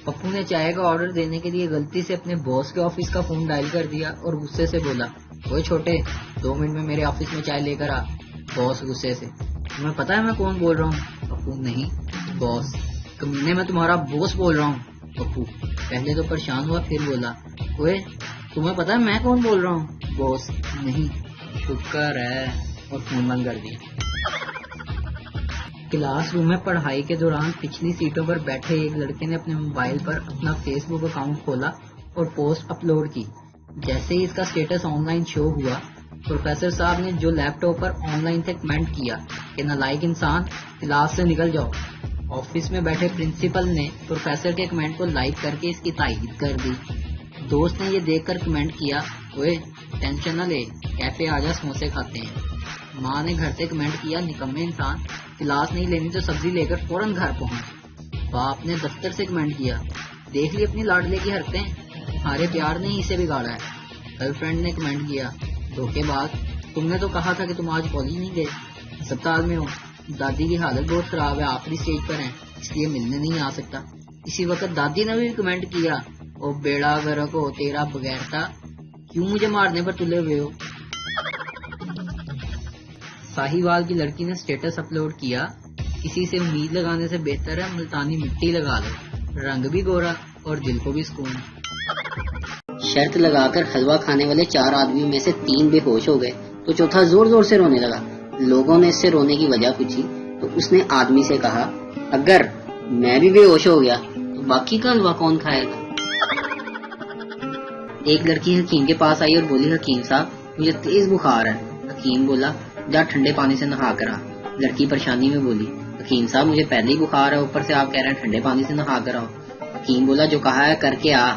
پپو نے چائے کا آرڈر دینے کے لیے غلطی سے اپنے باس کے آفس کا فون ڈائل کر دیا اور غصے سے بولا، اوے چھوٹے 2 منٹ میں میرے آفس میں چائے لے کر آ۔ باس غصے سے، تمہیں پتا ہے میں کون بول رہا ہوں؟ پپو، نہیں۔ باس، کمینے میں تمہارا باس بول رہا ہوں۔ پپو پہلے تو پریشان ہوا، پھر بولا، اوے تمہیں پتا ہے میں کون بول رہا ہوں؟ باس، نہیں۔ شکر ہے، اور فون بند کر دیا۔ کلاس روم میں پڑھائی کے دوران پچھلی سیٹوں پر بیٹھے ایک لڑکے نے اپنے موبائل پر اپنا فیس بک اکاؤنٹ کھولا اور پوسٹ اپلوڈ کی۔ جیسے ہی اس کا سٹیٹس آن لائن شو ہوا، پروفیسر صاحب نے جو لیپ ٹاپ پر آن لائن تھے کمنٹ کیا کہ نالائق انسان، کلاس سے نکل جاؤ۔ آفس میں بیٹھے پرنسپل نے پروفیسر کے کمنٹ کو لائک کر کے اس کی تائید کر دی۔ دوست نے یہ دیکھ کر کمنٹ کیا، اوے ٹینشن نہ لے، کیفے آجا سموسے کھاتے ہیں۔ ماں نے گھر سے کمنٹ کیا، نکمے انسان، کلاس نہیں لینی تو سبزی لے کر فوراً گھر پہنچ۔ باپ نے دفتر سے کمنٹ کیا، دیکھ لی اپنی لاڈلے کی حرکتیں، ہمارے پیار نے ہی اسے بگاڑا ہے۔ گرل فرینڈ نے کمنٹ کیا، دھوکے باز، تم نے تو کہا تھا کہ تم آج کالج نہیں گئے، اسپتال میں ہو، دادی کی حالت بہت خراب ہے، آخری اسٹیج پر ہیں، اس لیے ملنے نہیں آ سکتا۔ اسی وقت دادی نے بھی کمنٹ کیا، او بیڑا غرق ہو تیرا بغیرتا، کیوں مجھے مارنے پر تلے ہوئے ہو۔ ساہیوال کی لڑکی نے سٹیٹس اپلوڈ کیا، کسی سے امید لگانے سے بہتر ہے ملتانی مٹی لگا لو، رنگ بھی گورا اور دل کو بھی سکون۔ شرط لگا کر حلوہ کھانے والے 4 آدمیوں میں سے 3 بے ہوش ہو گئے تو چوتھا زور زور سے رونے لگا۔ لوگوں نے اس سے رونے کی وجہ پوچھی تو اس نے آدمی سے کہا، اگر میں بھی بے ہوش ہو گیا تو باقی کا حلوہ کون کھائے گا؟ ایک لڑکی حکیم کے پاس آئی اور بولی، حکیم صاحب مجھے تیز بخار ہے۔ حکیم بولا، جا ٹھنڈے پانی سے نہا کر آ۔ لڑکی پریشانی میں بولی، حکیم صاحب مجھے پہلے ہی بخار ہے، اوپر سے آپ کہہ رہے ہیں ٹھنڈے پانی سے نہا کر آؤ۔ حکیم بولا، جو کہا ہے کر کے آ۔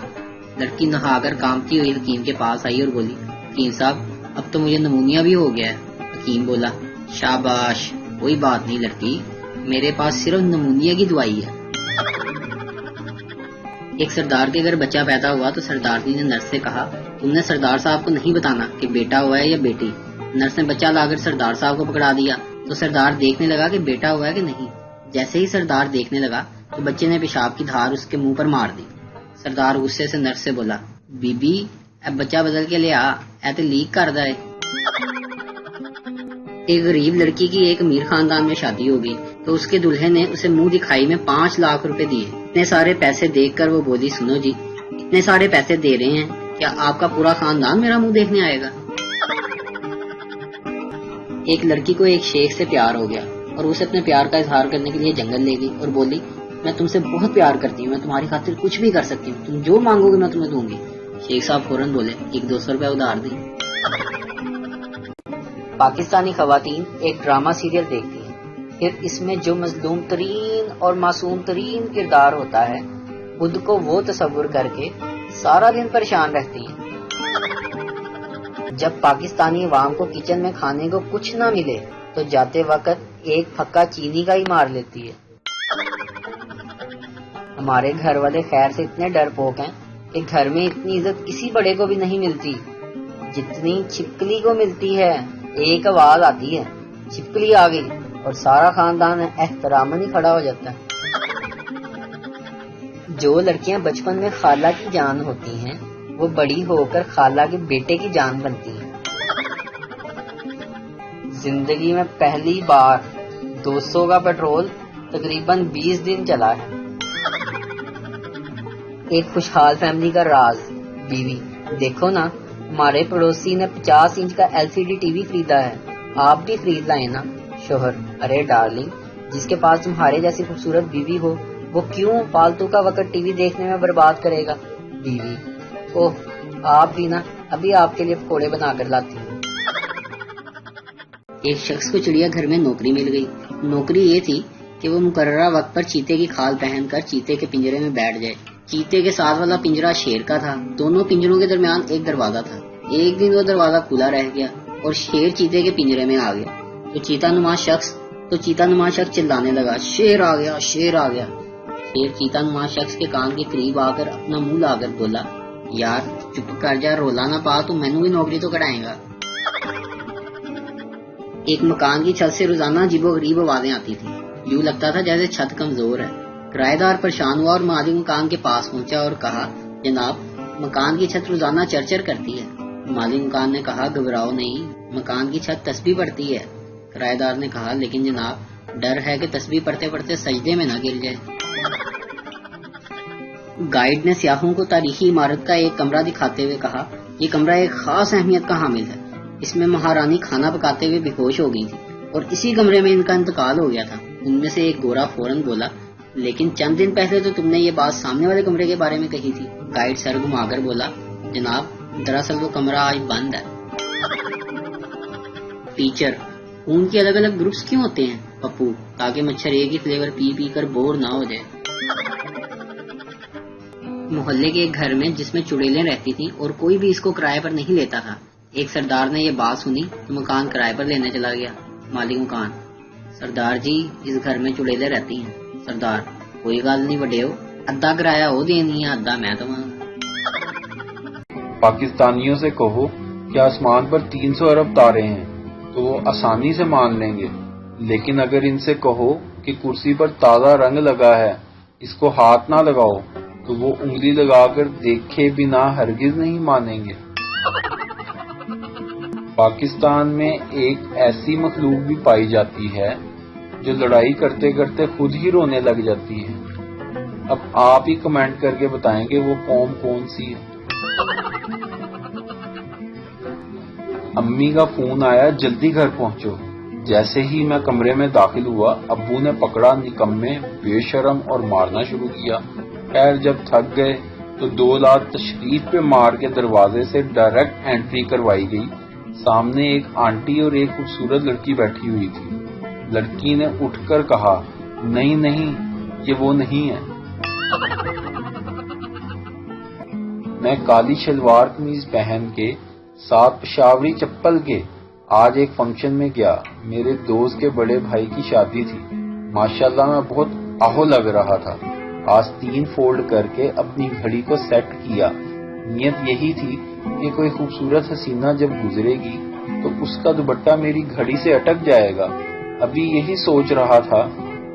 لڑکی نہا کر کامتی ہوئی حکیم کے پاس آئی اور بولی، حکیم صاحب اب تو مجھے نمونیا بھی ہو گیا ہے۔ حکیم بولا، شاباش، کوئی بات نہیں لڑکی، میرے پاس صرف نمونیا کی دوائی ہے۔ ایک سردار کے گھر بچہ پیدا ہوا تو سردار جی نے نرس سے کہا، تم نے سردار صاحب کو نہیں بتانا کہ بیٹا ہوا ہے یا بیٹی۔ نرس نے بچہ لا کر سردار صاحب کو پکڑا دیا تو سردار دیکھنے لگا کہ بیٹا ہوا ہے کہ نہیں۔ جیسے ہی سردار دیکھنے لگا تو بچے نے پیشاب کی دھار اس کے منہ پر مار دی۔ سردار غصے سے نرس سے بولا، بی بی اب بچہ بدل کے لے آ، اے تے لیک کر دے۔ ایک غریب لڑکی کی ایک امیر خاندان میں شادی ہو گئی تو اس کے دلہے نے اسے منہ دکھائی میں 5 لاکھ روپے دیے۔ اتنے سارے پیسے دیکھ کر وہ بولی، سنو جی، اتنے سارے پیسے دے رہے ہیں، کیا آپ کا پورا خاندان میرا منہ دیکھنے آئے گا؟ ایک لڑکی کو ایک شیخ سے پیار ہو گیا اور اسے اپنے پیار کا اظہار کرنے کے لیے جنگل لے گئی اور بولی، میں تم سے بہت پیار کرتی ہوں، میں تمہاری خاطر کچھ بھی کر سکتی ہوں، تم جو مانگو گے میں تمہیں دوں گی۔ شیخ صاحب فوراً بولے، ایک 200 روپے ادھار دیں۔ پاکستانی خواتین ایک ڈرامہ سیریل دیکھتی ہیں، پھر اس میں جو مظلوم ترین اور معصوم ترین کردار ہوتا ہے، خود کو وہ تصور کر کے سارا دن پریشان رہتی ہیں۔ جب پاکستانی عوام کو کچن میں کھانے کو کچھ نہ ملے تو جاتے وقت ایک پھکا چینی کا ہی مار لیتی ہے۔ ہمارے گھر والے خیر سے اتنے ڈرپوک ہیں کہ گھر میں اتنی عزت کسی بڑے کو بھی نہیں ملتی جتنی چھپکلی کو ملتی ہے۔ ایک آواز آتی ہے، چھپکلی آ گئی، اور سارا خاندان احتراماً ہی کھڑا ہو جاتا ہے۔ جو لڑکیاں بچپن میں خالہ کی جان ہوتی ہیں وہ بڑی ہو کر خالہ کے بیٹے کی جان بنتی ہیں۔ زندگی میں پہلی بار 200 کا پیٹرول تقریباً 20 دن چلا ہے۔ ایک خوشحال فیملی کا راز، بیوی، دیکھو نا ہمارے پڑوسی نے 50 انچ کا LCD ٹی وی خریدا ہے، آپ بھی خرید لائیں نا۔ شوہر، ارے ڈارلنگ، جس کے پاس تمہارے جیسی خوبصورت بیوی ہو وہ کیوں فالتو کا وقت ٹی وی دیکھنے میں برباد کرے گا۔ بیوی، اوہ آپ بھی نا، ابھی آپ کے لیے پکوڑے بنا کر لاتی ہوں۔ ایک شخص کو چڑیا گھر میں نوکری مل گئی۔ نوکری یہ تھی کہ وہ مقررہ وقت پر چیتے کی کھال پہن کر چیتے کے پنجرے میں بیٹھ جائے۔ چیتے کے ساتھ والا پنجرہ شیر کا تھا، دونوں پنجروں کے درمیان ایک دروازہ تھا۔ ایک دن وہ دروازہ کھلا رہ گیا اور شیر چیتے کے پنجرے میں آ گیا تو چیتا نما شخص چلانے لگا، شیر آ گیا، شیر آ گیا۔ شیر چیتا نما شخص کے کان کے قریب آ کر اپنا منہ لا کر بولا، یار چپ کر جا، رولا نہ پا تو مینوں بھی نوکری تو کٹائے گا۔ ایک مکان کی چھت سے روزانہ عجیب و غریب آوازیں آتی تھیں، یوں لگتا تھا جیسے چھت کمزور ہے۔ کرایہ دار پریشان ہوا اور مالک مکان کے پاس پہنچا اور کہا جناب مکان کی چھت روزانہ چرچر کرتی ہے۔ مالک مکان نے کہا گھبراؤ نہیں، مکان کی چھت تسبیح پڑھتی ہے۔ کرایہ دار نے کہا لیکن جناب ڈر ہے کہ تسبیح پڑھتے پڑھتے سجدے میں نہ گر جائے۔ گائیڈ نے سیاحوں کو تاریخی عمارت کا ایک کمرہ دکھاتے ہوئے کہا یہ کمرہ ایک خاص اہمیت کا حامل ہے، اس میں مہارانی کھانا پکاتے ہوئے بے ہوش ہو گئی تھی اور اسی کمرے میں ان کا انتقال ہو گیا تھا۔ ان میں سے ایک گورا فوراً بولا لیکن چند دن پہلے تو تم نے یہ بات سامنے والے کمرے کے بارے میں کہی تھی۔ گائیڈ سر گھما کر بولا جناب دراصل وہ کمرہ آج بند ہے۔ ٹیچر خون کے الگ الگ گروپس کیوں ہوتے ہیں؟ پپو تاکہ مچھر ایک ہی فلیور پی پی کر بور نہ ہو جائے۔ محلے کے ایک گھر میں جس میں چڑیلیں رہتی تھیں اور کوئی بھی اس کو کرائے پر نہیں لیتا تھا، ایک سردار نے یہ بات سنی تو مکان کرائے پر لینے چلا گیا۔ مالک مکان سردار جی اس گھر میں چڑیلیں رہتی ہیں۔ سردار کوئی گل نہیں وڈیو، ادھا کرایہ وہ دینی ہے ادھا میں دوں۔ پاکستانیوں سے کہو کہ آسمان پر 300 ارب تارے ہیں تو وہ آسانی سے مان لیں گے، لیکن اگر ان سے کہو کہ کرسی پر تازہ رنگ لگا ہے اس کو ہاتھ نہ لگاؤ تو وہ انگلی لگا کر دیکھے بنا ہرگز نہیں مانیں گے۔ پاکستان میں ایک ایسی مخلوق بھی پائی جاتی ہے جو لڑائی کرتے کرتے خود ہی رونے لگ جاتی ہے۔ اب آپ ہی کمنٹ کر کے بتائیں کہ وہ قوم کون سی ہے۔ امی کا فون آیا جلدی گھر پہنچو۔ جیسے ہی میں کمرے میں داخل ہوا ابو نے پکڑا نکمے بے شرم اور مارنا شروع کیا۔ خیر جب تھک گئے تو 2 لات تشریف پہ مار کے دروازے سے ڈائریکٹ انٹری کروائی گئی۔ سامنے ایک آنٹی اور ایک خوبصورت لڑکی بیٹھی ہوئی تھی۔ لڑکی نے اٹھ کر کہا نہیں نہیں یہ وہ نہیں ہے۔ میں کالی شلوار قمیض پہن کے ساتھ پشاوری چپل کے آج ایک فنکشن میں گیا۔ میرے دوست کے بڑے بھائی کی شادی تھی۔ ماشاءاللہ میں بہت آہو لگ رہا تھا۔ آستین فولڈ کر کے اپنی گھڑی کو سیٹ کیا۔ نیت یہی تھی کہ کوئی خوبصورت حسینہ جب گزرے گی تو اس کا دوپٹہ میری گھڑی سے اٹک جائے گا۔ ابھی یہی سوچ رہا تھا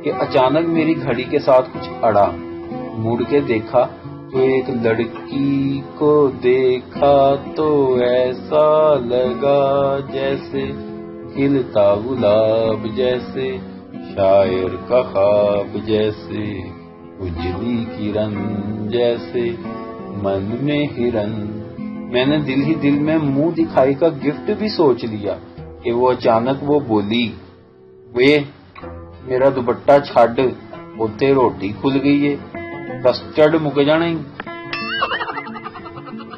کہ اچانک میری گھڑی کے ساتھ کچھ اڑا۔ مڑ کے دیکھا تو ایک لڑکی کو دیکھا تو ایسا لگا جیسے کھلتا گلاب، جیسے شاعر کا خواب، جیسے اجلی کرن، جیسے من میں ہرن۔ میں نے دل ہی دل میں منہ دکھائی کا گفٹ بھی سوچ لیا کہ وہ اچانک وہ بولی وے میرا دوپٹہ چھڈ، اوتے روٹی کھل گئی ہے، کسٹرڈ مک جانا ہی۔